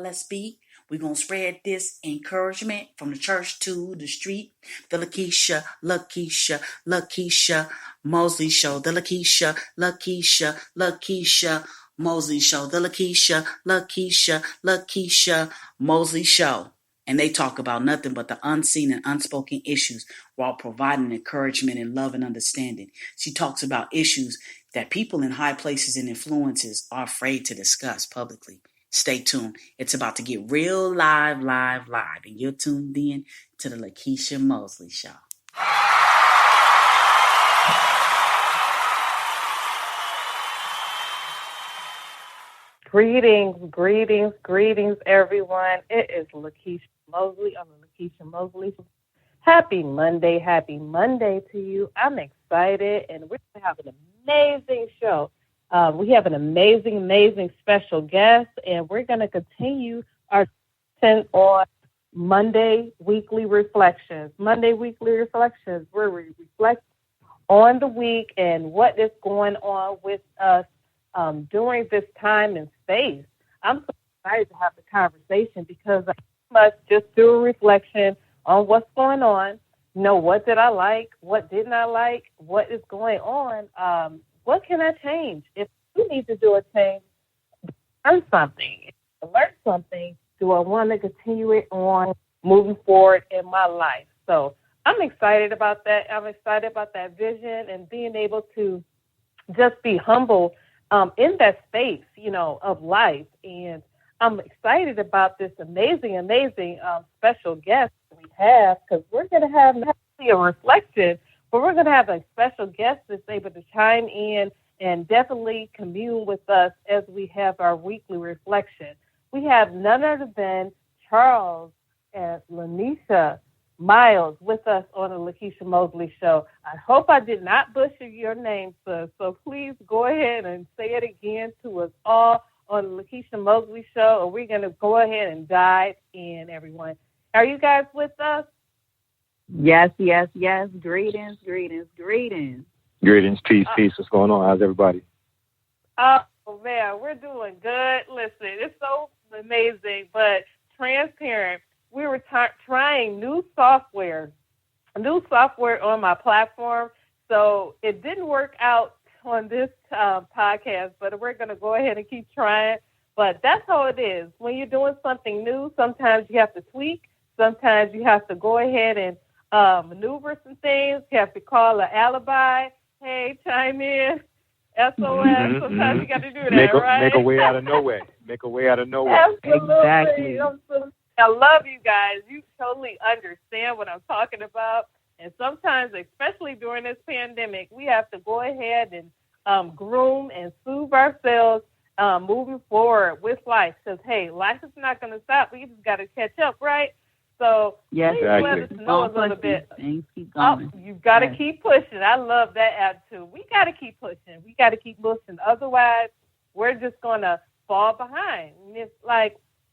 let's be. We're going to spread this encouragement from the church to the street. The LEKEISHA Mosley Show. The LEKEISHA Mosley Show. The LEKEISHA Mosley Show. And they talk about nothing but the unseen and unspoken issues while providing encouragement and love and understanding. She talks about issues that people in high places and influences are afraid to discuss publicly. Stay tuned. It's about to get real live. And you're tuned in to the LEKEISHA Mosley Show. Greetings, everyone. It is LEKEISHA Mosley on the LEKEISHA Mosley. Happy Monday to you. I'm excited, and we're going to have an amazing show. We have an amazing special guest, and we're going to continue our content on Monday Weekly Reflections. Where we reflect on the week and what is going on with us during this time and space. I'm so excited to have the conversation because I must just do a reflection on what's going on. What did I like? What didn't I like? What is going on? What can I change? If you need to do a change, learn something. Do I want to continue it on moving forward in my life? So I'm excited about that. I'm excited about that vision and being able to just be humble in that space, of life. And I'm excited about this amazing special guest we have, because we're going to have not only a reflection, but we're going to have a special guest that's able to chime in and definitely commune with us as we have our weekly reflection. We have none other than charleslenishajackson-miles with us on the LEKEISHA Mosley Show. I hope I did not butcher your name, sir, so please go ahead and say it again to us all on the LEKEISHA Mosley Show, and we're going to go ahead and dive in, everyone. Are you guys with us? Yes. Greetings. Greetings, peace. What's going on? How's everybody? Oh, man, we're doing good. Listen, it's so amazing, but transparent. We were trying new software on my platform, so it didn't work out on this podcast, but we're going to go ahead and keep trying. But that's how it is. When you're doing something new, sometimes you have to tweak. Sometimes you have to go ahead and maneuver some things. You have to call an alibi. Hey, chime in. SOS. Sometimes you got to do that, right? Make a way out of nowhere. Absolutely. Exactly. I love you guys. You totally understand what I'm talking about. And sometimes, especially during this pandemic, we have to go ahead and groom and soothe ourselves moving forward with life. Because, hey, life is not going to stop. We just got to catch up, right? So yes, please let us know a little bit. Keep going. You've got to keep pushing. I love that attitude. We got to keep pushing. We got to keep pushing. Otherwise, we're just going to fall behind. And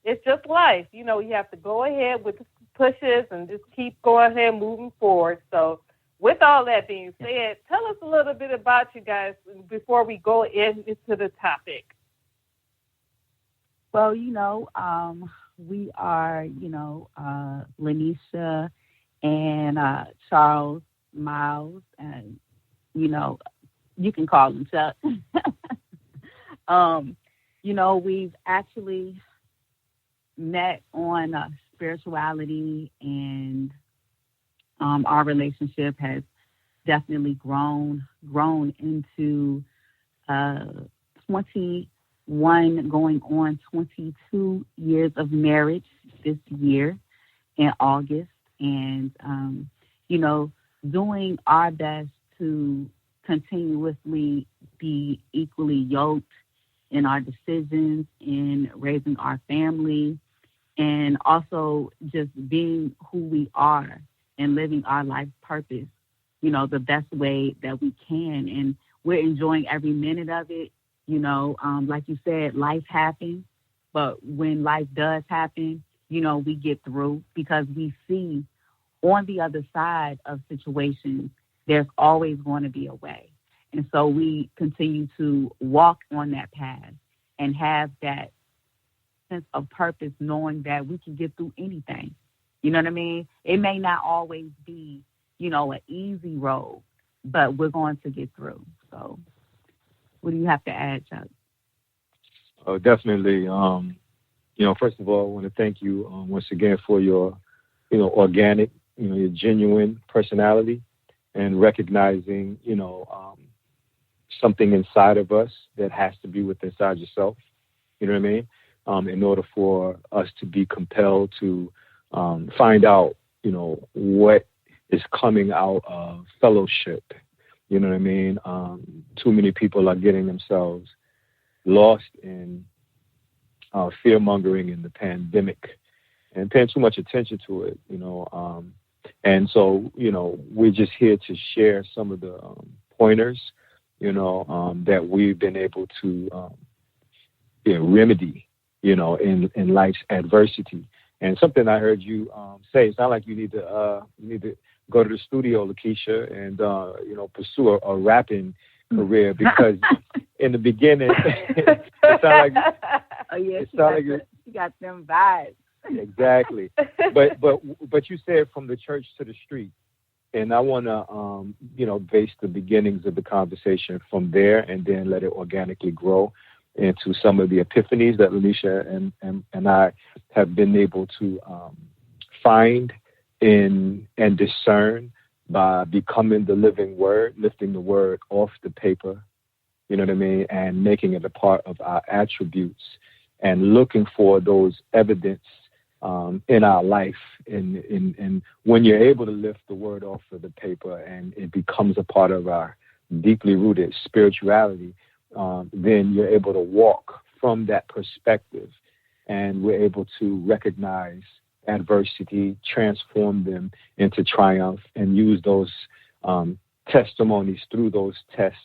it's just life. You have to go ahead with the pushes and just keep going ahead moving forward. So with all that being said, tell us a little bit about you guys before we go into the topic. Well, we are, LENISHA and Charles Miles, and, you can call him Chuck. We've actually met on spirituality, and our relationship has definitely grown into 21 going on 22 years of marriage this year in August, and doing our best to continuously be equally yoked in our decisions, in raising our family, and also just being who we are and living our life purpose, the best way that we can. And we're enjoying every minute of it. Like you said, life happens, but when life does happen, we get through, because we see on the other side of situations, there's always going to be a way. And so we continue to walk on that path and have that sense of purpose, knowing that we can get through anything. You know what I mean? It may not always be, an easy road, but we're going to get through. So what do you have to add, Chuck? Oh, definitely. First of all, I want to thank you once again for your, organic, your genuine personality and recognizing, something inside of us that has to be within inside yourself. You know what I mean? In order for us to be compelled to find out, what is coming out of fellowship. You know what I mean? Too many people are getting themselves lost in fear-mongering in the pandemic and paying too much attention to it, and so, we're just here to share some of the pointers, that we've been able to remedy, in life's adversity. And something I heard you say, it's not like you need to go to the studio, LEKEISHA, and pursue a rapping career, because in the beginning, it sounded like you got them vibes. Exactly, but you said from the church to the street, and I want to base the beginnings of the conversation from there, and then let it organically grow into some of the epiphanies that LENISHA and I have been able to find and discern by becoming the living word, lifting the word off the paper, you know what I mean, and making it a part of our attributes and looking for those evidence in our life. And when you're able to lift the word off of the paper and it becomes a part of our deeply rooted spirituality, then you're able to walk from that perspective, and we're able to recognize adversity, transform them into triumph, and use those testimonies through those tests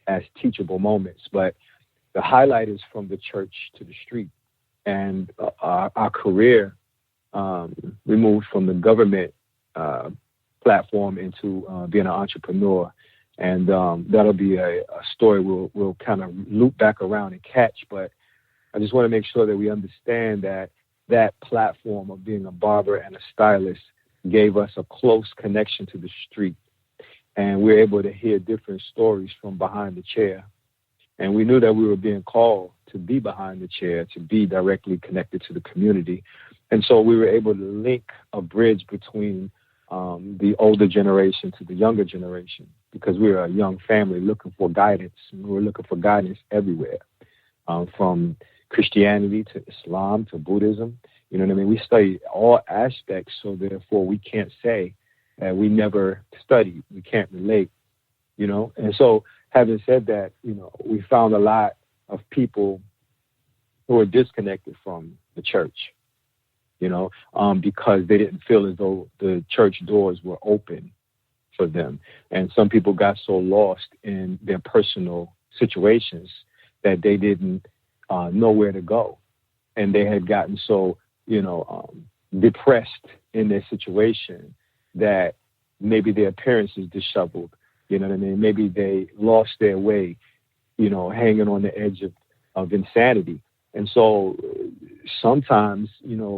as teachable moments. But the highlight is from the church to the street, and our career, we moved from the government platform into being an entrepreneur. And that'll be a story we'll kind of loop back around and catch. But I just want to make sure that we understand that platform of being a barber and a stylist gave us a close connection to the street. And we were able to hear different stories from behind the chair. And we knew that we were being called to be behind the chair, to be directly connected to the community. And so we were able to link a bridge between the older generation to the younger generation, because we were a young family looking for guidance. And we were looking for guidance everywhere, from Christianity to Islam to Buddhism. You know what I mean? We studied all aspects, so therefore we can't say that we never studied. We can't relate, And so having said that, we found a lot of people who were disconnected from the church, because they didn't feel as though the church doors were open for them. And some people got so lost in their personal situations that they didn't know where to go. And they had gotten so, depressed in their situation that maybe their appearance is disheveled. You know what I mean? Maybe they lost their way, hanging on the edge of insanity. And so sometimes,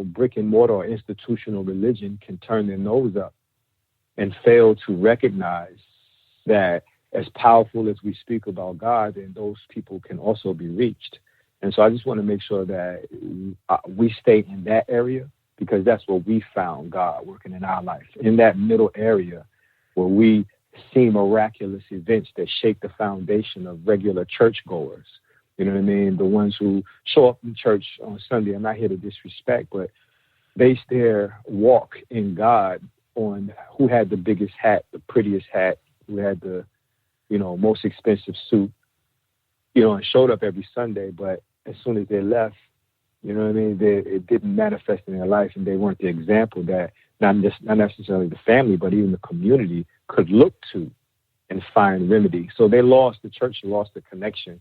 brick and mortar or institutional religion can turn their nose up and fail to recognize that as powerful as we speak about God, then those people can also be reached. And so I just want to make sure that we stay in that area, because that's where we found God working in our life, in that middle area where we see miraculous events that shake the foundation of regular churchgoers. You know what I mean? The ones who show up in church on Sunday, I'm not here to disrespect, but base their walk in God on who had the biggest hat, the prettiest hat, who had the, most expensive suit, and showed up every Sunday. But as soon as they left, you know what I mean, it didn't manifest in their life, and they weren't the example that not necessarily the family, but even the community could look to and find remedy. So the church lost the connection.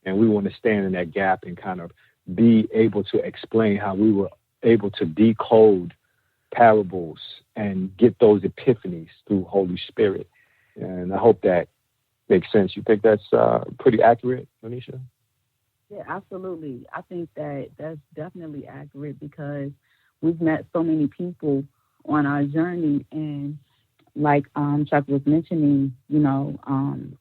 And we want to stand in that gap and kind of be able to explain how we were able to decode parables and get those epiphanies through Holy Spirit. And I hope that makes sense. You think that's pretty accurate, LENISHA? Yeah, absolutely. I think that that's definitely accurate because we've met so many people on our journey, and like Chuck was mentioning,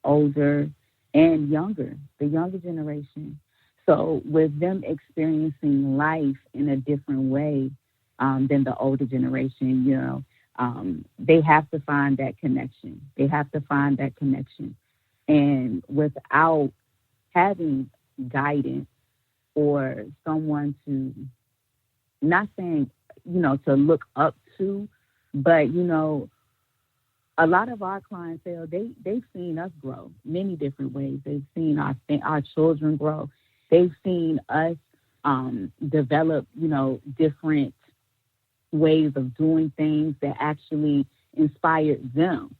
older and younger, the younger generation. So with them experiencing life in a different way than the older generation, they have to find that connection. They have to find that connection. And without having guidance or someone to, not saying, to look up to, but, a lot of our clientele, they've seen us grow many different ways. They've seen our children grow. They've seen us develop, different ways of doing things that actually inspired them.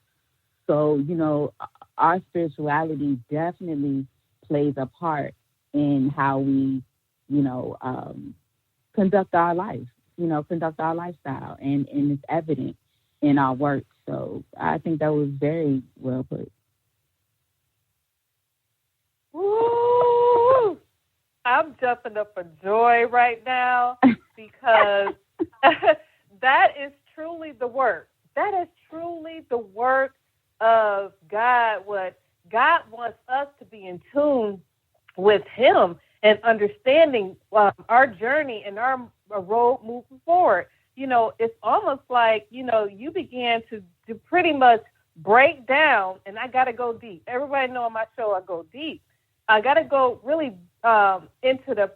So, our spirituality definitely plays a part in how we, conduct our life, conduct our lifestyle, and it's evident in our work. So I think that was very well put. Woo! I'm jumping up for joy right now because that is truly the work. That is truly the work of God. What God wants us to be in tune with Him and understanding our journey and our road moving forward. It's almost like, you began to pretty much break down, and I got to go deep. Everybody know on my show I go deep. I got to go really into the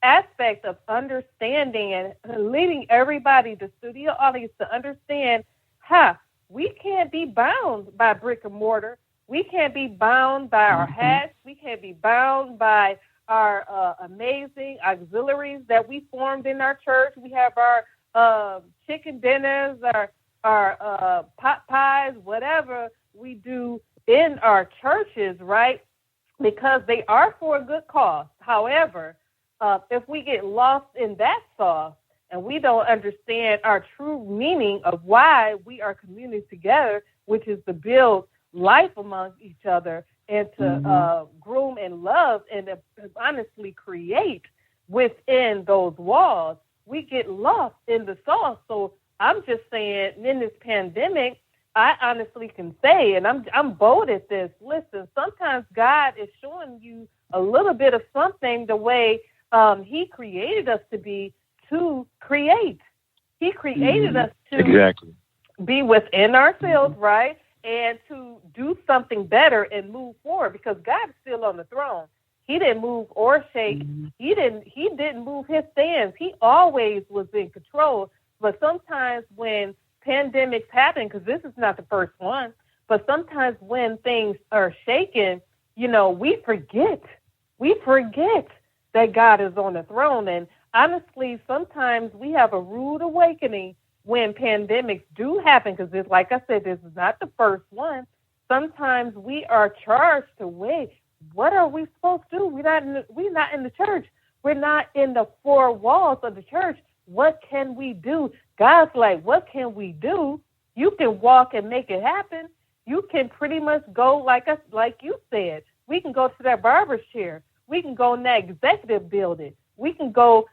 aspect of understanding and leading everybody, the studio audience, to understand how we can't be bound by brick and mortar. We can't be bound by our hats. We can't be bound by our amazing auxiliaries that we formed in our church. We have our chicken dinners, our pot pies, whatever we do in our churches, right? Because they are for a good cause. However, if we get lost in that sauce and we don't understand our true meaning of why we are communing together, which is to build life amongst each other and to groom and love and to honestly create within those walls, we get lost in the sauce. So I'm just saying, in this pandemic, I honestly can say, and I'm bold at this, listen, sometimes God is showing you a little bit of something the way He created us to be, to create. He created us to be within ourselves, right? And to do something better and move forward, because God is still on the throne. He didn't move or shake. He didn't move His stance. He always was in control. But sometimes when pandemics happen, because this is not the first one, but sometimes when things are shaken, we forget. We forget that God is on the throne. And honestly, sometimes we have a rude awakening when pandemics do happen, because like I said, this is not the first one. Sometimes we are charged to wait. What are we supposed to do? We're not in the church. We're not in the four walls of the church. What can we do? God's like, what can we do? You can walk and make it happen. You can pretty much go like you said. We can go to that barber's chair. We can go in that executive building. We can go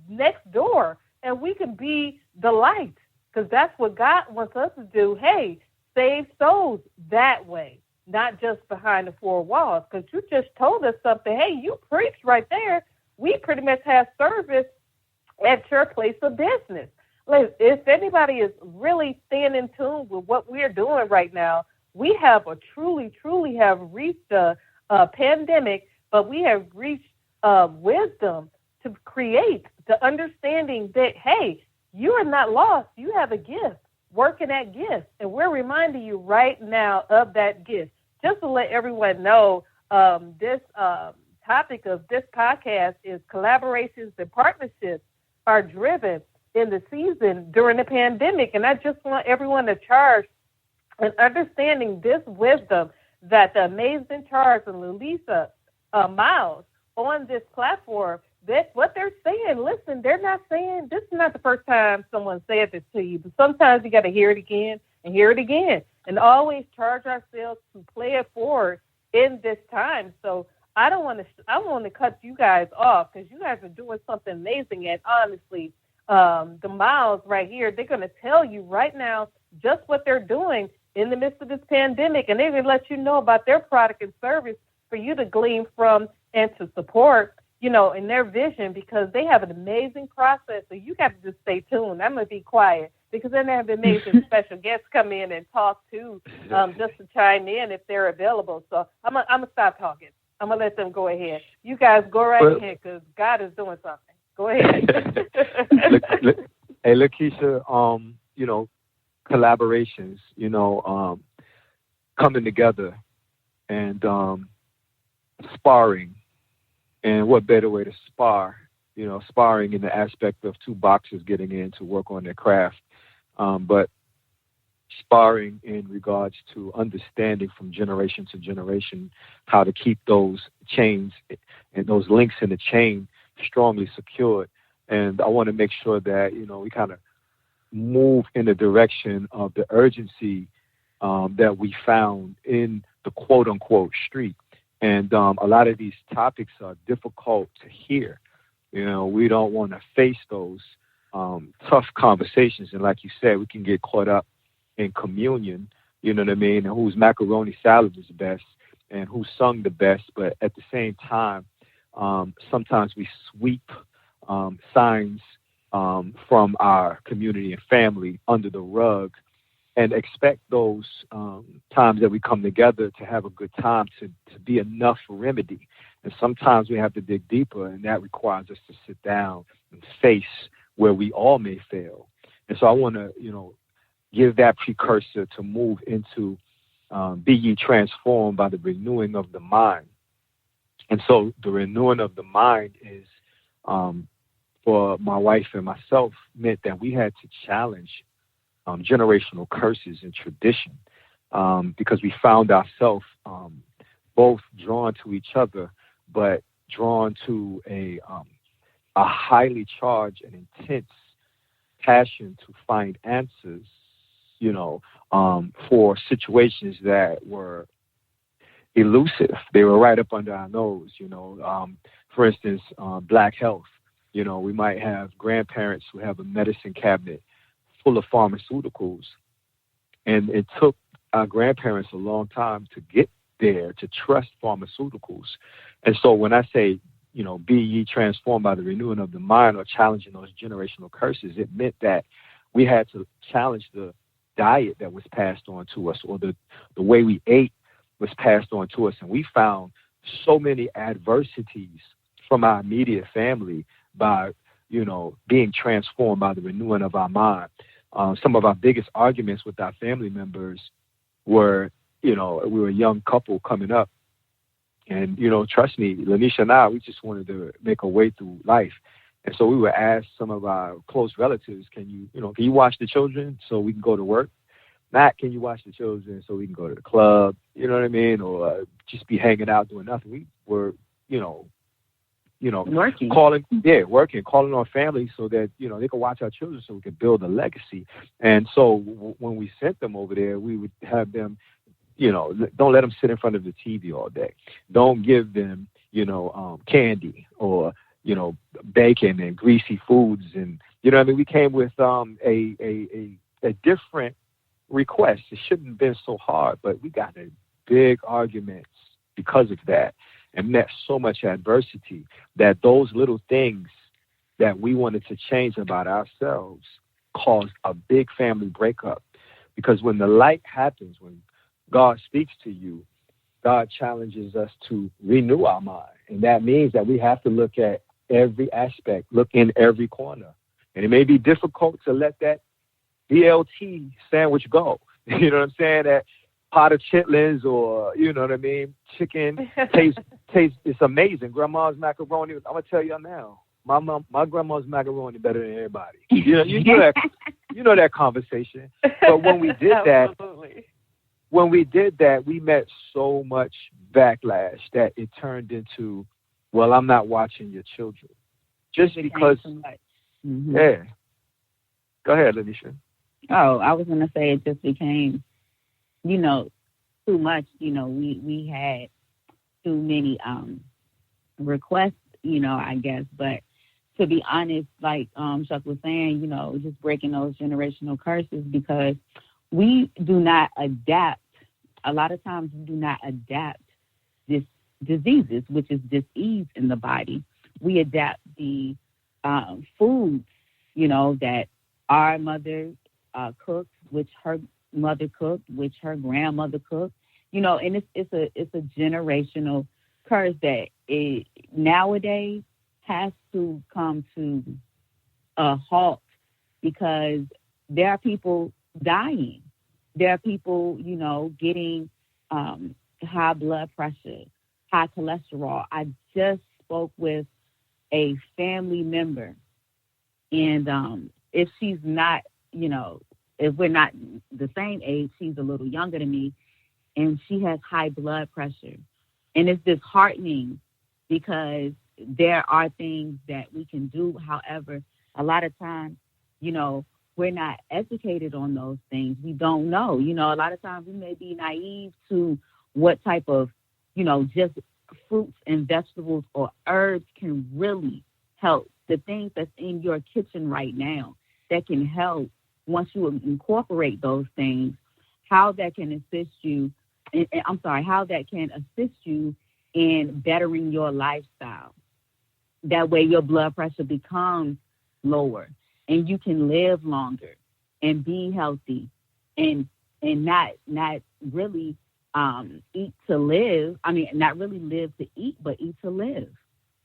next door, and we can be the light, because that's what God wants us to do. Hey, save souls that way, not just behind the four walls, because you just told us something. Hey, you preached right there. We pretty much have service at your place of business. If anybody is really staying in tune with what we're doing right now, we have truly have reached a pandemic, but we have reached wisdom to create the understanding that, hey, you are not lost. You have a gift. Work in that gift. And we're reminding you right now of that gift. Just to let everyone know, this topic of this podcast is collaborations and partnerships are driven in the season during the pandemic. And I just want everyone to charge and understanding this wisdom that the amazing Charles and LENISHA on this platform, that what they're saying, listen, they're not saying, this is not the first time someone said this to you, but sometimes you got to hear it again and hear it again, and always charge ourselves to play it forward in this time. So I want to cut you guys off because you guys are doing something amazing. And honestly, the Miles right here, they're going to tell you right now just what they're doing in the midst of this pandemic. And they're going to let you know about their product and service for you to glean from and to support, in their vision, because they have an amazing process. So you got to just stay tuned. I'm going to be quiet because then they have amazing special guests come in and talk too, just to chime in if they're available. So I'm going to stop talking. I'm going to let them go ahead. You guys go right ahead because God is doing something. Go ahead. Hey, LEKEISHA, collaborations, coming together and sparring. And what better way to spar, sparring in the aspect of two boxers getting in to work on their craft, but sparring in regards to understanding from generation to generation how to keep those chains and those links in the chain strongly secured. And I want to make sure that, we kind of move in the direction of the urgency that we found in the quote-unquote street. And a lot of these topics are difficult to hear. We don't want to face those tough conversations. And like you said, we can get caught up in communion, you know what I mean, and whose macaroni salad is best and who sung the best. But at the same time, sometimes we sweep signs from our community and family under the rug and expect those times that we come together to have a good time to be enough remedy. And sometimes we have to dig deeper, and that requires us to sit down and face where we all may fail. And so I want to, give that precursor to move into be ye transformed by the renewing of the mind. And so the renewing of the mind is, for my wife and myself, meant that we had to challenge generational curses and tradition, because we found ourselves both drawn to each other, but drawn to a highly charged and intense passion to find answers, for situations that were elusive. They were right up under our nose, for instance, Black health. We might have grandparents who have a medicine cabinet full of pharmaceuticals. And it took our grandparents a long time to get there, to trust pharmaceuticals. And so when I say, be ye transformed by the renewing of the mind or challenging those generational curses, it meant that we had to challenge the diet that was passed on to us, or the way we ate was passed on to us. And we found so many adversities from our immediate family by, being transformed by the renewing of our mind. Some of our biggest arguments with our family members were, we were a young couple coming up. And, trust me, LENISHA and I, we just wanted to make a way through life. And so we would ask some of our close relatives, can you watch the children so we can go to work? Matt, can you watch the children so we can go to the club? You know what I mean? Or just be hanging out doing nothing. We were, working, calling on family so that, they could watch our children so we could build a legacy. And so when we sent them over there, we would have them, don't let them sit in front of the TV all day. Don't give them, candy or, bacon and greasy foods. And, we came with a different request. It shouldn't have been so hard, but we got in big arguments because of that, and met so much adversity that those little things that we wanted to change about ourselves caused a big family breakup. Because when the light happens, when God speaks to you, God challenges us to renew our mind. And that means that we have to look at every aspect, look in every corner. And it may be difficult to let that BLT sandwich go. You know what I'm saying? That pot of chitlins or, chicken taste, it's amazing. Grandma's macaroni, I'm going to tell you now, my grandma's macaroni better than everybody. You know that conversation. But when we did that, we met so much backlash that it turned into, well, I'm not watching your children. Just because, yeah. Go ahead, LENISHA. Oh, I was going to say it just became, too much. We had too many requests, I guess. But to be honest, like Chuck was saying, just breaking those generational curses, because we do not adapt. A lot of times we do not adapt this diseases, which is disease in the body. We adapt the foods, that our mother cooked, which her mother cooked, which her grandmother cooked, and it's a generational curse that nowadays has to come to a halt, because there are people dying. There are people, getting high blood pressure, high cholesterol. I just spoke with a family member, and if she's not, if we're not the same age, she's a little younger than me, and she has high blood pressure. And it's disheartening, because there are things that we can do. However, a lot of times, we're not educated on those things. We don't know. A lot of times we may be naive to what type of, just fruits and vegetables or herbs can really help. The things that's in your kitchen right now that can help, once you incorporate those things, how that can assist you. How that can assist you in bettering your lifestyle. That way your blood pressure becomes lower and you can live longer and be healthy and not really eat to live. I mean, not really live to eat, but eat to live.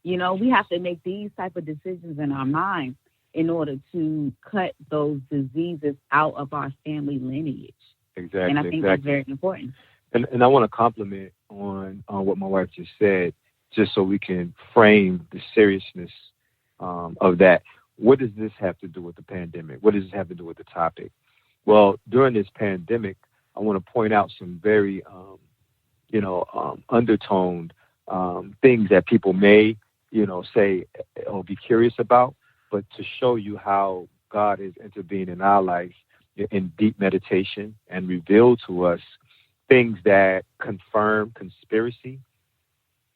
We have to make these type of decisions in our mind in order to cut those diseases out of our family lineage. Exactly. And I think that's very important. And I want to compliment on what my wife just said, just so we can frame the seriousness of that. What does this have to do with the pandemic? What does this have to do with the topic? Well, during this pandemic, I want to point out some very, undertoned things that people may, say or be curious about, but to show you how God has intervened in our life in deep meditation and revealed to us things that confirm conspiracy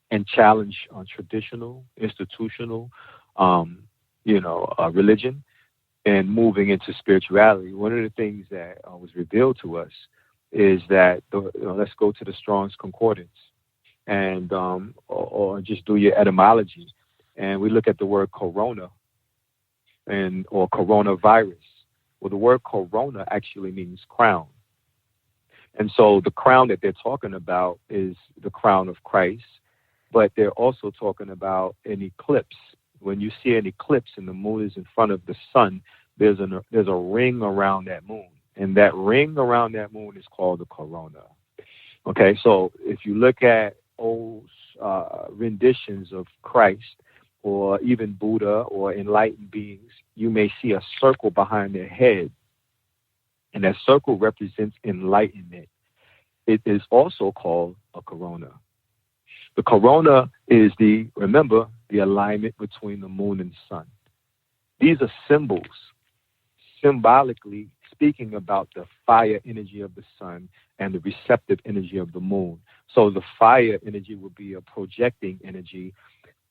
and challenge traditional, institutional, religion, and moving into spirituality. One of the things that was revealed to us is that, let's go to the Strong's Concordance and or just do your etymology, and we look at the word corona or coronavirus. Well, the word corona actually means crown. And so the crown that they're talking about is the crown of Christ, but they're also talking about an eclipse. When you see an eclipse and the moon is in front of the sun, there's a ring around that moon, and that ring around that moon is called the corona. Okay, so if you look at old renditions of Christ or even Buddha or enlightened beings, you may see a circle behind their head, and that circle represents enlightenment. It is also called a corona. The corona is the alignment between the moon and sun. These are symbols, symbolically speaking about the fire energy of the sun and the receptive energy of the moon. So the fire energy would be a projecting energy,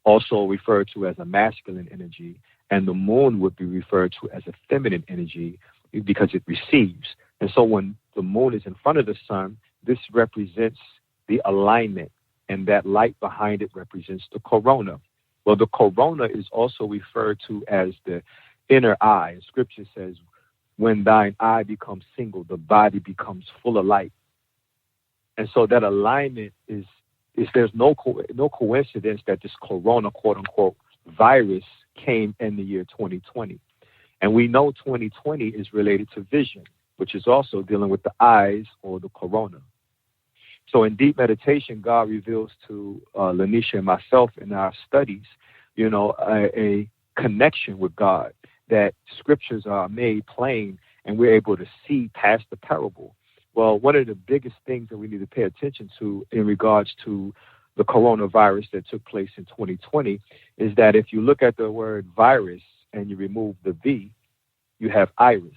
also referred to as a masculine energy, and the moon would be referred to as a feminine energy because it receives. And so when the moon is in front of the sun, this represents the alignment, and that light behind it represents the corona. Well, the corona is also referred to as the inner eye. And Scripture says, when thine eye becomes single, the body becomes full of light. And so that alignment is there's no coincidence that this corona, quote unquote, virus came in the year 2020. And we know 2020 is related to vision, which is also dealing with the eyes or the corona. So in deep meditation, God reveals to LENISHA and myself in our studies, a connection with God, that scriptures are made plain and we're able to see past the parable. Well, one of the biggest things that we need to pay attention to in regards to the coronavirus that took place in 2020 is that if you look at the word virus and you remove the V, you have iris.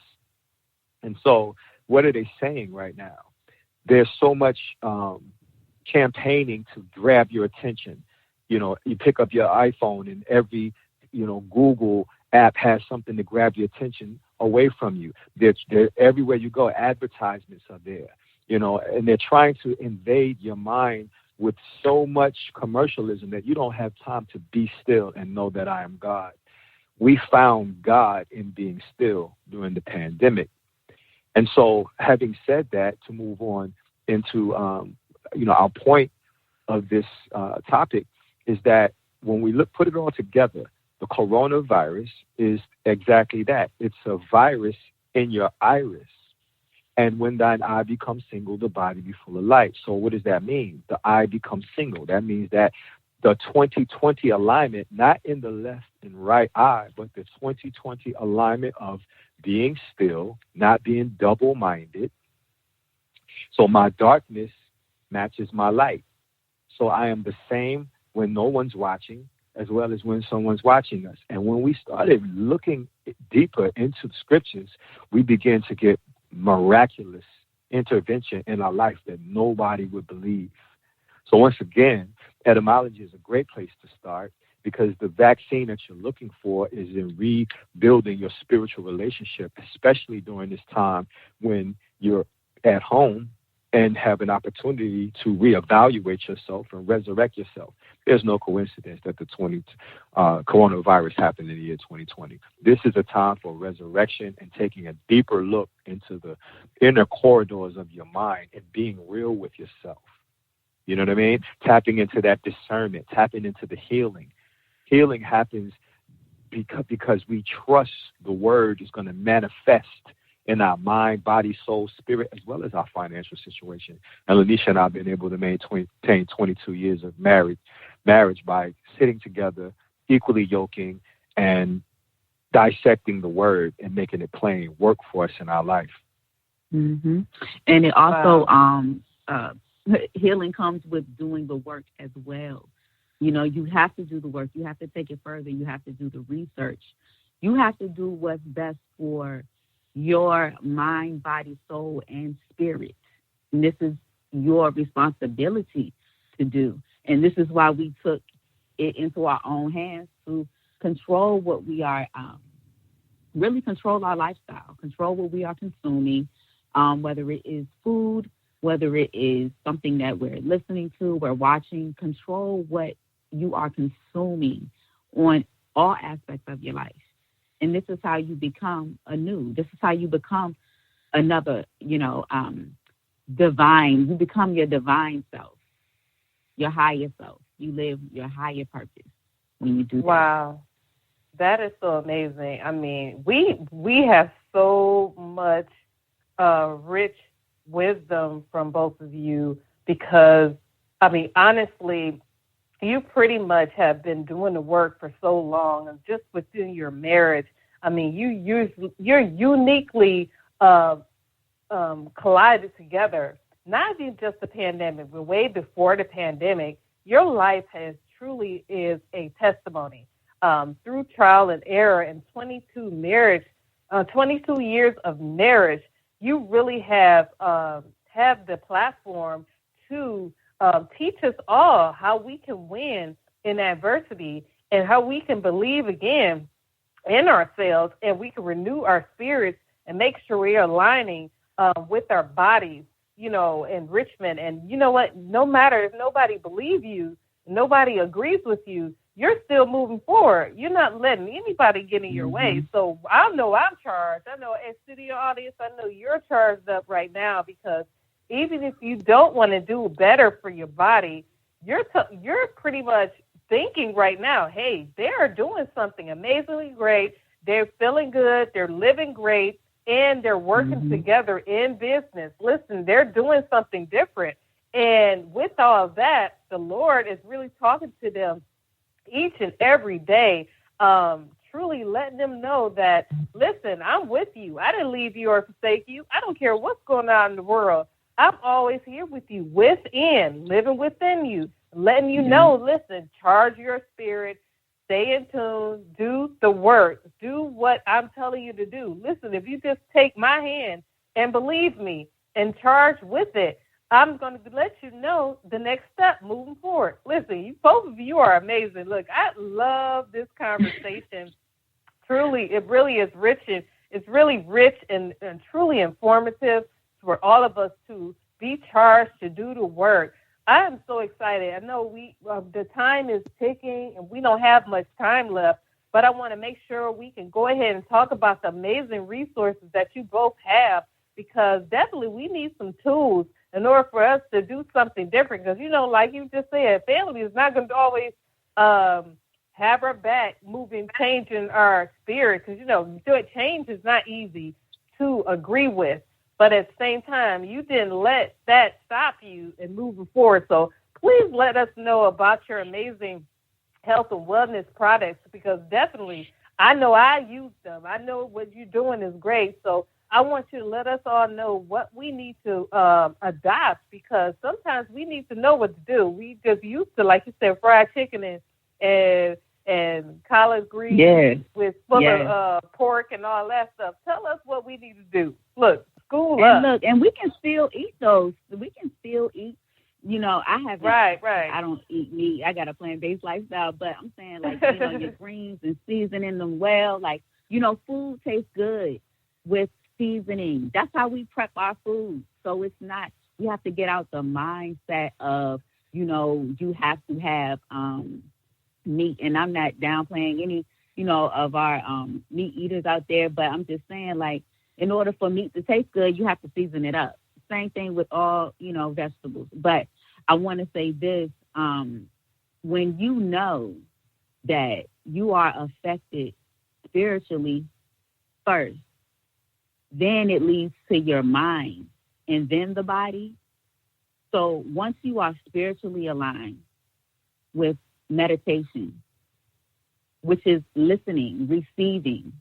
And so what are they saying right now? There's so much campaigning to grab your attention. You pick up your iPhone and every, Google app has something to grab your attention away from you. They're everywhere you go, advertisements are there, and they're trying to invade your mind with so much commercialism that you don't have time to be still and know that I am God. We found God in being still during the pandemic. And so having said that, to move on into, our point of this topic is that when we put it all together, the coronavirus is exactly that. It's a virus in your iris. And when thine eye becomes single, the body be full of light. So what does that mean? The eye becomes single. That means that the 2020 alignment, not in the left and right eye, but the 2020 alignment of being still, not being double-minded. So my darkness matches my light. So I am the same when no one's watching as well as when someone's watching us. And when we started looking deeper into the scriptures, we began to get miraculous intervention in our life that nobody would believe. So once again, etymology is a great place to start, because the vaccine that you're looking for is in rebuilding your spiritual relationship, especially during this time when you're at home and have an opportunity to reevaluate yourself and resurrect yourself. There's no coincidence that the coronavirus happened in the year 2020. This is a time for resurrection and taking a deeper look into the inner corridors of your mind and being real with yourself. You know what I mean? Tapping into that discernment, tapping into the healing. Healing happens because we trust the word is going to manifest in our mind, body, soul, spirit, as well as our financial situation. And LENISHA and I have been able to maintain 22 years of marriage by sitting together, equally yoking, and dissecting the word and making it plain work for us in our life. Mm-hmm. And it also, healing comes with doing the work as well. You have to do the work. You have to take it further. You have to do the research. You have to do what's best for your mind, body, soul, and spirit. And this is your responsibility to do. And this is why we took it into our own hands to control what we are, really control our lifestyle, control what we are consuming, whether it is food, whether it is something that we're listening to, we're watching, control what you are consuming on all aspects of your life. And this is how you become anew. This is how you become another, divine. You become your divine self, your higher self. You live your higher purpose when you do that. Wow. That is so amazing. I mean, we have so much rich wisdom from both of you because, honestly, you pretty much have been doing the work for so long, and just within your marriage, you're uniquely collided together. Not even just the pandemic, but way before the pandemic, your life truly is a testimony. Through trial and error and 22 years of marriage, you really have the platform to teach us all how we can win in adversity and how we can believe again in ourselves, and we can renew our spirits and make sure we are aligning with our bodies, enrichment. And you know what? No matter if nobody believes you, nobody agrees with you, you're still moving forward. You're not letting anybody get in your way. So I know I'm charged. I know as studio audience, I know you're charged up right now, because even if you don't want to do better for your body, you're pretty much thinking right now, hey, they are doing something amazingly great. They're feeling good. They're living great. And they're working together in business. Listen, they're doing something different. And with all of that, the Lord is really talking to them each and every day, truly letting them know that, listen, I'm with you. I didn't leave you or forsake you. I don't care what's going on in the world. I'm always here with you, within, living within you, letting you know, listen, charge your spirit, stay in tune, do the work, do what I'm telling you to do. Listen, if you just take my hand and believe me and charge with it, I'm going to let you know the next step moving forward. Listen, both of you are amazing. Look, I love this conversation. Truly, it really is rich, and it's really rich and truly informative for all of us to be charged to do the work. I am so excited. I know the time is ticking, and we don't have much time left, but I want to make sure we can go ahead and talk about the amazing resources that you both have, because definitely we need some tools in order for us to do something different. Because, like you just said, family is not going to always have our back moving, changing our spirit. Because, change is not easy to agree with. But at the same time, you didn't let that stop you in moving forward. So please let us know about your amazing health and wellness products, because definitely I know I use them. I know what you're doing is great. So I want you to let us all know what we need to adopt, because sometimes we need to know what to do. We just used to, like you said, fried chicken and collard greens with full of pork and all that stuff. Tell us what we need to do. Look, school up. Look, and we can still eat those. We can still eat. I haven't. Right. I don't eat meat. I got a plant-based lifestyle, but I'm saying, like, your greens and seasoning them well. Like, food tastes good with seasoning. That's how we prep our food. So it's not, we have to get out the mindset of, you have to have meat. And I'm not downplaying any, of our meat eaters out there, but I'm just saying, like, in order for meat to taste good, you have to season it up. Same thing with all, vegetables. But I want to say this, when you know that you are affected spiritually first, then it leads to your mind and then the body. So once you are spiritually aligned with meditation, which is listening, receiving,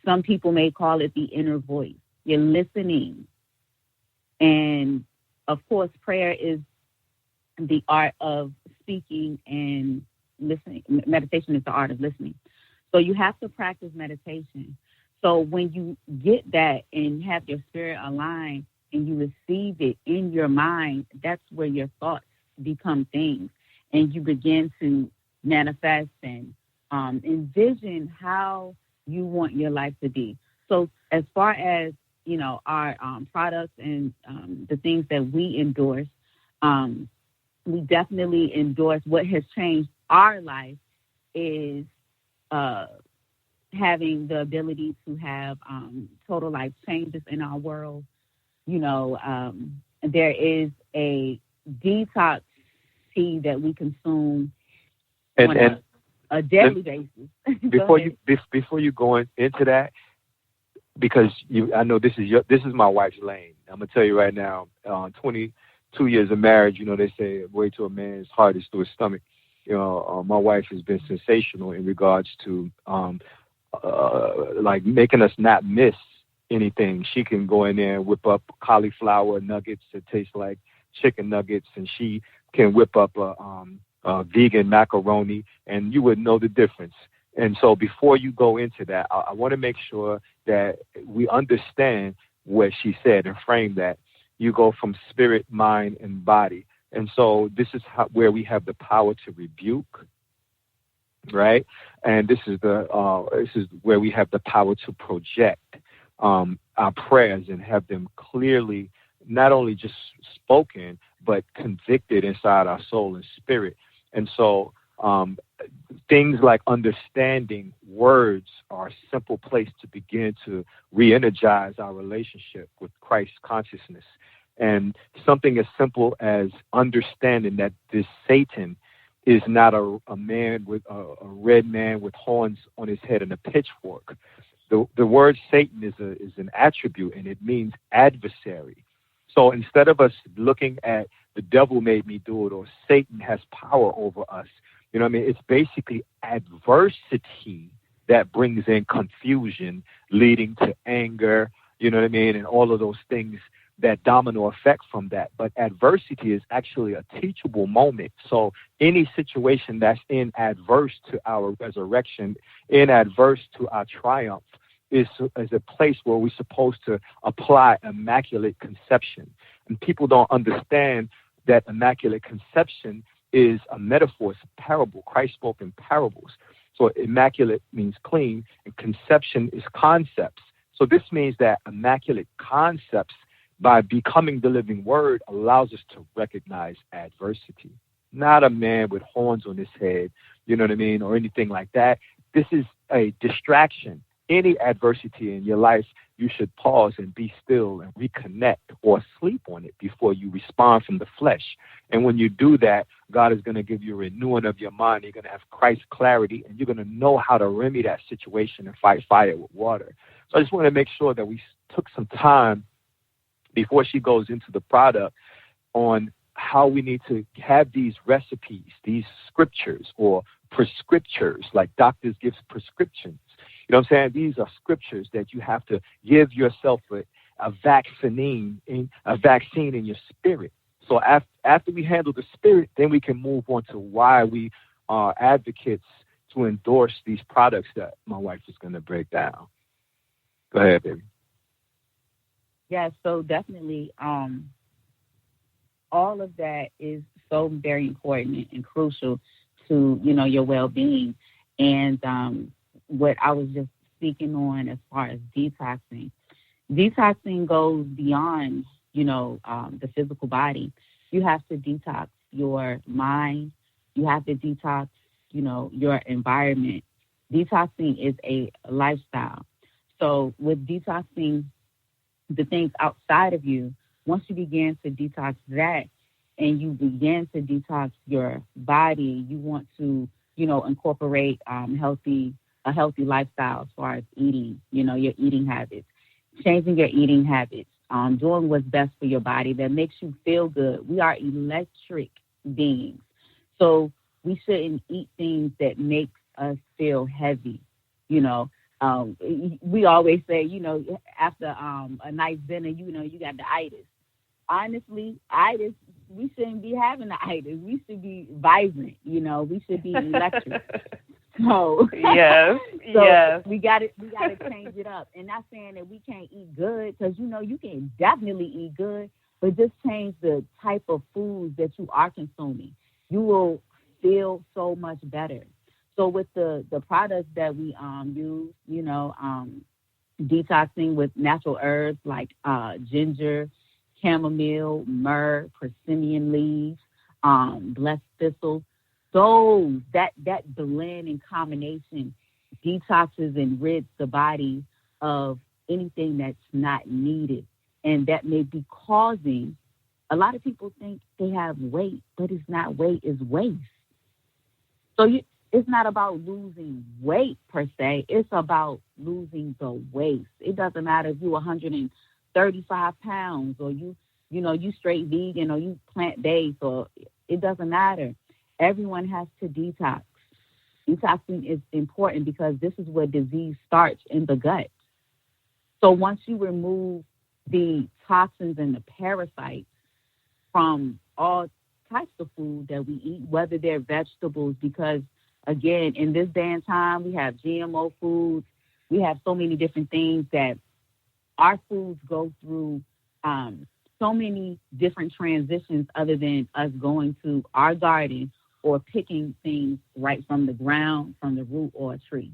some people may call it the inner voice. You're listening. And of course, prayer is the art of speaking, and listening. Meditation is the art of listening. So you have to practice meditation. So when you get that and have your spirit aligned and you receive it in your mind, that's where your thoughts become things, and you begin to manifest and envision how you want your life to be. So as far as, our products and the things that we endorse, we definitely endorse. What has changed our life is having the ability to have total life changes in our world. There is a detox tea that we consume on a daily basis. Before you go into that, because I know this is my wife's lane. I'm gonna tell you right now, 22 years of marriage, they say way to a man's heart is through his stomach. My wife has been sensational in regards to like making us not miss anything. She can go in there and whip up cauliflower nuggets that taste like chicken nuggets, and she can whip up a vegan macaroni, and you would know the difference. And so before you go into that, I want to make sure that we understand what she said and frame that. You go from spirit, mind, and body. And so this is where we have the power to rebuke, right? And this is where we have the power to project our prayers and have them clearly not only just spoken, but convicted inside our soul and spirit. And so things like understanding words are a simple place to begin to re-energize our relationship with Christ consciousness. And something as simple as understanding that this Satan is not a man with a red man with horns on his head and a pitchfork. The word Satan is an attribute, and it means adversary. So instead of us looking at the devil made me do it or Satan has power over us, it's basically adversity that brings in confusion, leading to anger, and all of those things, that domino effect from that. But adversity is actually a teachable moment. So any situation that's in adverse to our resurrection, in adverse to our triumph, is a place where we're supposed to apply immaculate conception. And people don't understand that immaculate conception is a metaphor, it's a parable. Christ spoke in parables. So immaculate means clean, and conception is concepts. So this means that immaculate concepts, by becoming the living word, allows us to recognize adversity. Not a man with horns on his head, you know what I mean, or anything like that. This is a distraction. Any adversity in your life, you should pause and be still and reconnect or sleep on it before you respond from the flesh. And when you do that, God is going to give you a renewing of your mind. You're going to have Christ clarity, and you're going to know how to remedy that situation and fight fire with water. So I just want to make sure that we took some time before she goes into the product on how we need to have these recipes, these scriptures or prescriptures, like doctors give prescriptions. You know what I'm saying? These are scriptures that you have to give yourself a vaccine in your spirit. So after we handle the spirit, then we can move on to why we are advocates to endorse these products that my wife is going to break down. Go ahead, baby. Yeah, so definitely all of that is so very important and crucial to, your well-being. And what I was just speaking on as far as detoxing goes beyond, the physical body. You have to detox your mind. You have to detox, your environment. Detoxing is a lifestyle. So with detoxing the things outside of you, once you begin to detox that and you begin to detox your body, you want to, incorporate a healthy lifestyle as far as eating, your eating habits, changing your eating habits, doing what's best for your body that makes you feel good. We are electric beings. So we shouldn't eat things that make us feel heavy, we always say, after a nice dinner, you got the itis. Honestly, itis, we shouldn't be having the itis. We should be vibrant, we should be electric. So yes, we got to change it up. And not saying that we can't eat good, because you can definitely eat good, but just change the type of foods that you are consuming. You will feel so much better. So with the products that we use, detoxing with natural herbs like ginger, chamomile, myrrh, persimmon leaves, blessed thistle, that blend and combination detoxes and rids the body of anything that's not needed, and that may be causing. A lot of people think they have weight, but it's not weight; it's waste. So it's not about losing weight per se. It's about losing the waste. It doesn't matter if you're 135 pounds or you straight vegan or you plant-based, or it doesn't matter. Everyone has to detox. Detoxing is important because this is where disease starts, in the gut. So once you remove the toxins and the parasites from all types of food that we eat, whether they're vegetables, because again, in this day and time, we have GMO foods. We have so many different things that our foods go through so many different transitions other than us going to our garden or picking things right from the ground, from the root or a tree.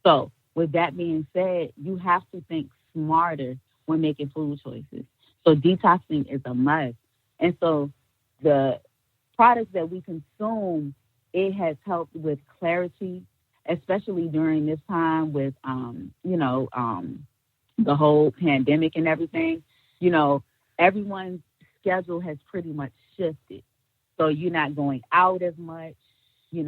So with that being said, you have to think smarter when making food choices. So detoxing is a must. And so the products that we consume, it has helped with clarity, especially during this time with, the whole pandemic and everything. Everyone's schedule has pretty much shifted. So you're not going out as much. You're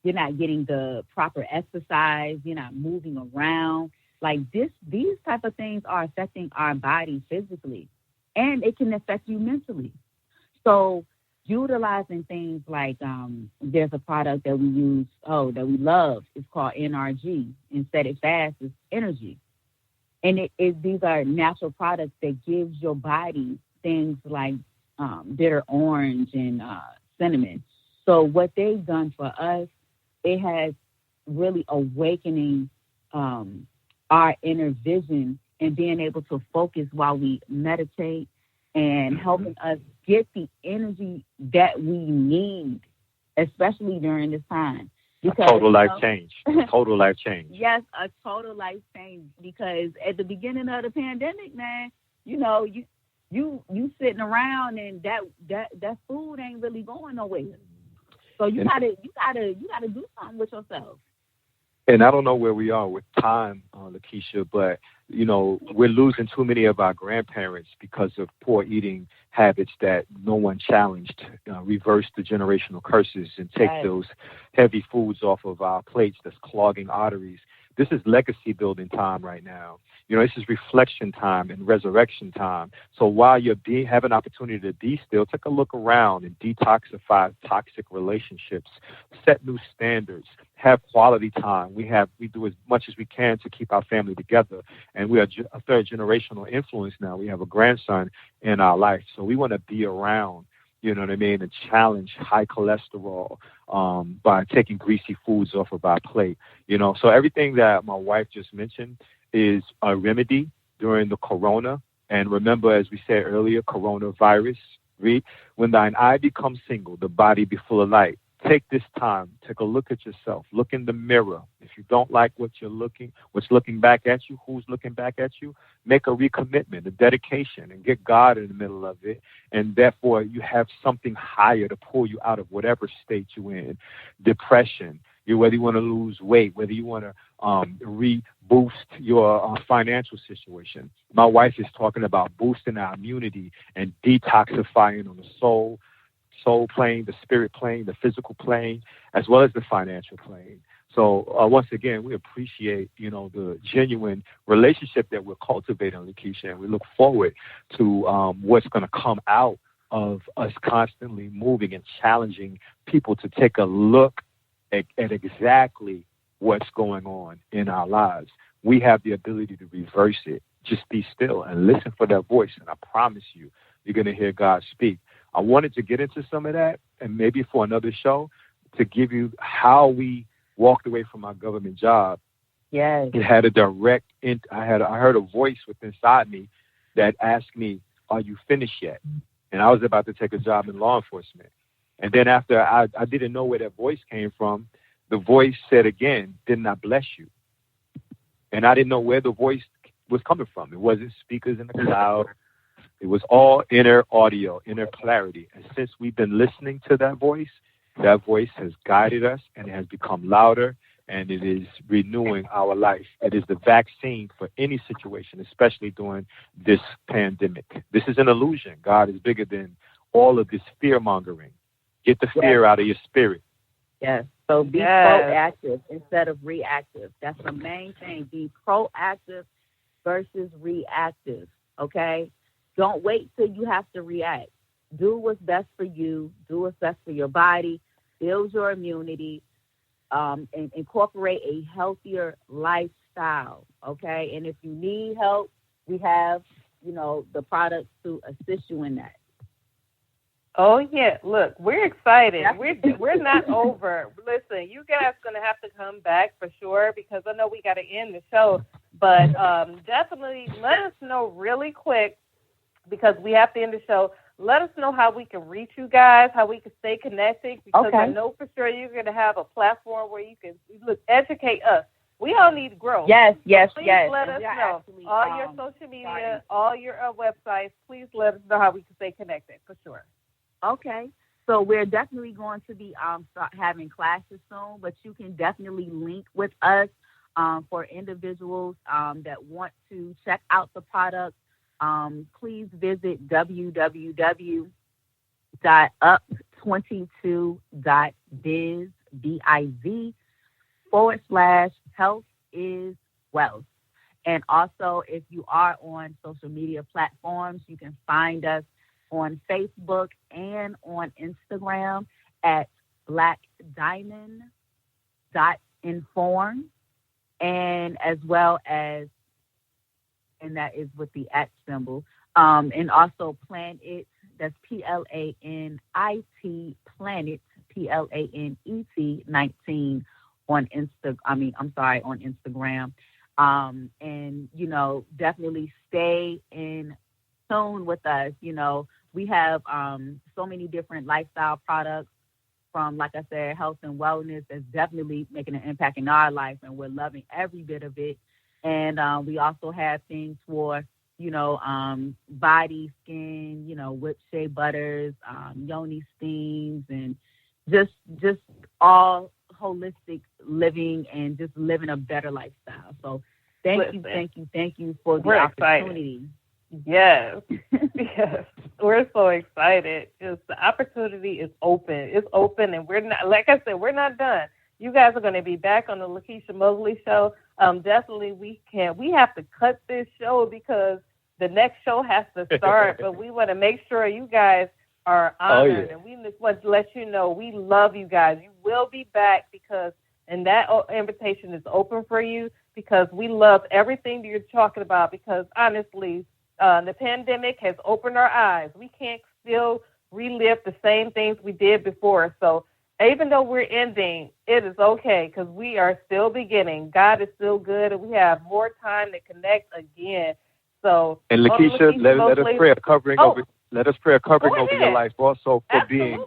not getting the proper exercise. You're not moving around. Like these type of things are affecting our body physically, and it can affect you mentally. So utilizing things like there's a product that we use, that we love. It's called NRG. And Set It Fast is energy. And these are natural products that gives your body things like bitter orange and cinnamon. So what they've done for us, it has really awakening our inner vision and being able to focus while we meditate and helping us get the energy that we need, especially during this time. Because, total life change. Total life change. Yes, a total life change. Because at the beginning of the pandemic, man, you sitting around and that food ain't really going nowhere. So you gotta do something with yourself. And I don't know where we are with time, LEKEISHA, but, we're losing too many of our grandparents because of poor eating habits that no one challenged, reverse the generational curses and take those heavy foods off of our plates that's clogging arteries. This is legacy building time right now. This is reflection time and resurrection time. So while you're have an opportunity to be still, take a look around and detoxify toxic relationships, set new standards, have quality time. We do as much as we can to keep our family together. And we are a third generational influence now. We have a grandson in our life. So we want to be around, and challenge high cholesterol by taking greasy foods off of our plate. So everything that my wife just mentioned is a remedy during the corona. And remember, as we said earlier, coronavirus, read, when thine eye becomes single, the body be full of light. Take this time, take a look at yourself, look in the mirror. If you don't like what's looking back at you, who's looking back at you, make a recommitment, a dedication, and get God in the middle of it. And therefore, you have something higher to pull you out of whatever state you're in. Depression, whether you want to lose weight, whether you want to reboost your financial situation. My wife is talking about boosting our immunity and detoxifying on the soul plane, the spirit plane, the physical plane, as well as the financial plane. So once again, we appreciate, the genuine relationship that we're cultivating, LEKEISHA, and we look forward to what's going to come out of us constantly moving and challenging people to take a look at exactly what's going on in our lives. We have the ability to reverse it. Just be still and listen for that voice, and I promise you, you're going to hear God speak. I wanted to get into some of that, and maybe for another show, to give you how we walked away from our government job. Yes. It had a direct, I heard a voice within inside me that asked me, are you finished yet? And I was about to take a job in law enforcement. And then after I didn't know where that voice came from, the voice said again, didn't I bless you? And I didn't know where the voice was coming from. It wasn't speakers in the cloud. It was all inner audio, inner clarity. And since we've been listening to that voice has guided us, and it has become louder, and it is renewing our life. It is the vaccine for any situation, especially during this pandemic. This is an illusion. God is bigger than all of this fear-mongering. Get the fear out of your spirit. Yes. So be proactive instead of reactive. That's the main thing. Be proactive versus reactive, okay? Don't wait till you have to react. Do what's best for you. Do what's best for your body. Build your immunity, and incorporate a healthier lifestyle, okay? And if you need help, we have, the products to assist you in that. Oh, yeah. Look, we're excited. We're not over. Listen, you guys are going to have to come back for sure, because I know we got to end the show. But definitely let us know really quick, because we have to end the show. Let us know how we can reach you guys, how we can stay connected, because I know for sure you're going to have a platform where you can educate us. We all need to grow. Yes. Please let us know. All your social media, all your websites, please let us know how we can stay connected for sure. Okay. So we're definitely going to be start having classes soon, but you can definitely link with us for individuals that want to check out the product. Please visit www.up22.biz/health is wealth. And also, if you are on social media platforms, you can find us on Facebook and on Instagram at blackdiamond.inform, and as well as, and that is with the @ symbol, and also Planet, that's PLANIT, Planet, PLANET 19 on Instagram. And, definitely stay in tune with us. We have so many different lifestyle products from, like I said, health and wellness that's definitely making an impact in our life, and we're loving every bit of it. And we also have things for, body, skin, whipped shea butters, yoni steams, and just all holistic living and just living a better lifestyle. So thank you for the opportunity. Yes. Yes. We're so excited. Just the opportunity is open. It's open, and we're not, like I said, we're not done. You guys are going to be back on the LEKEISHA Mosley Show. Definitely we have to cut this show because the next show has to start, but we want to make sure you guys are honored. And we just want to let you know we love you guys. You will be back and that invitation is open for you because we love everything that you're talking about because honestly, the pandemic has opened our eyes. We can't still relive the same things we did before. So even though we're ending, it is okay because we are still beginning. God is still good, and we have more time to connect again. So, and LEKEISHA, let us pray a covering over. Let us pray a covering over your life also for being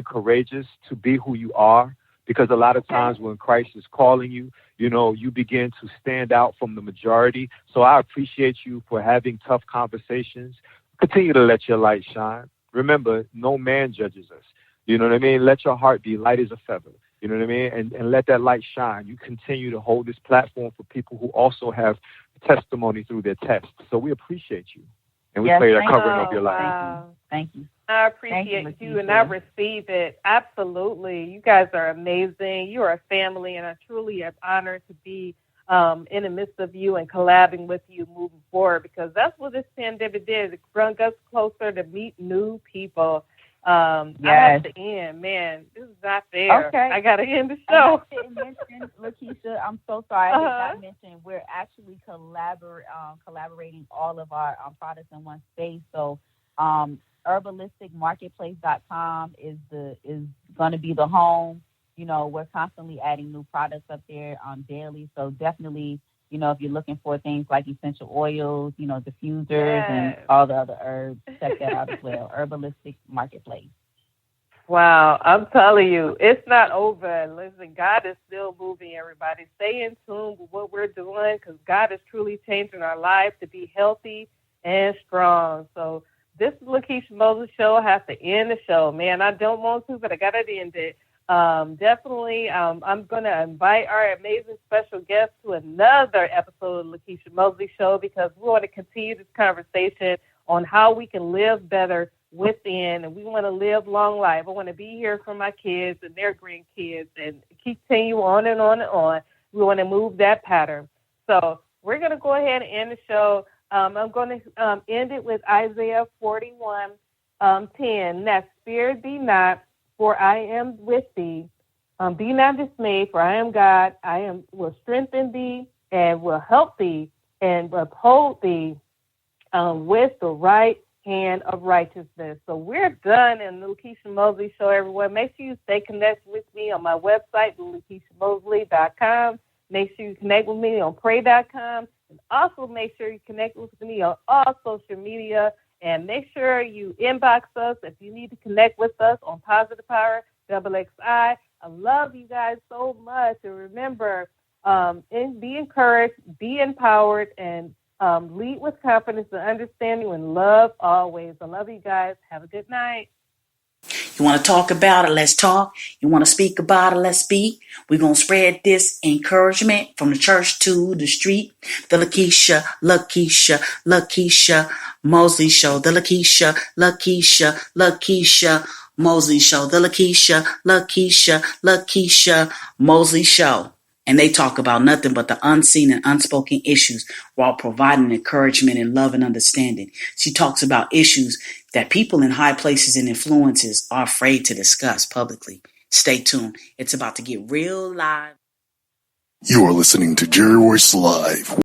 courageous to be who you are. Because a lot of times when Christ is calling you, you begin to stand out from the majority. So I appreciate you for having tough conversations. Continue to let your light shine. Remember, no man judges us. You know what I mean? Let your heart be light as a feather. You know what I mean? And let that light shine. You continue to hold this platform for people who also have testimony through their tests. So we appreciate you. And we pray that covering of your life. Wow. Thank you. I appreciate you, and I receive it. Absolutely. You guys are amazing. You are a family, and I truly am honored to be in the midst of you and collabing with you moving forward because that's what this pandemic did. It brought us closer to meet new people. I have to end. Man, this is not fair. Okay. I got to end the show. I didn't mention, LEKEISHA, I'm so sorry. I did not mention we're actually collaborating all of our products in one space. So herbalisticmarketplace.com is going to be the home. We're constantly adding new products up there daily. So definitely, if you're looking for things like essential oils, diffusers and all the other herbs, check that out as well. Herbalistic Marketplace. Wow, I'm telling you, it's not over. Listen, God is still moving, everybody. Stay in tune with what we're doing because God is truly changing our lives to be healthy and strong. So this is LEKEISHA Mosley Show. I have to end the show. Man, I don't want to, but I got to end it. Definitely, I'm going to invite our amazing special guest to another episode of LEKEISHA Mosley Show because we want to continue this conversation on how we can live better within, and we want to live long life. I want to be here for my kids and their grandkids and continue on and on and on. We want to move that pattern. So we're going to go ahead and end the show. I'm going to end it with Isaiah 41:10. That spirit be not, for I am with thee. Be not dismayed, for I am God. Will strengthen thee and will help thee and uphold thee with the right hand of righteousness. So we're done in the LEKEISHA Mosley Show, everyone. Make sure you stay connected with me on my website, LEKEISHAMosley.com. Make sure you connect with me on pray.com. And also make sure you connect with me on all social media. And make sure you inbox us if you need to connect with us on Positive Power XXI. I love you guys so much. And remember, be encouraged, be empowered, and lead with confidence and understanding and love always. I love you guys. Have a good night. You want to talk about it? Let's talk. You want to speak about it? Let's speak. We're going to spread this encouragement from the church to the street. The LEKEISHA Mosley Show. The LEKEISHA Mosley Show. The LEKEISHA Mosley Show. And they talk about nothing but the unseen and unspoken issues while providing encouragement and love and understanding. She talks about issues that people in high places and influences are afraid to discuss publicly. Stay tuned. It's about to get real live. You are listening to Jerry Royce Live.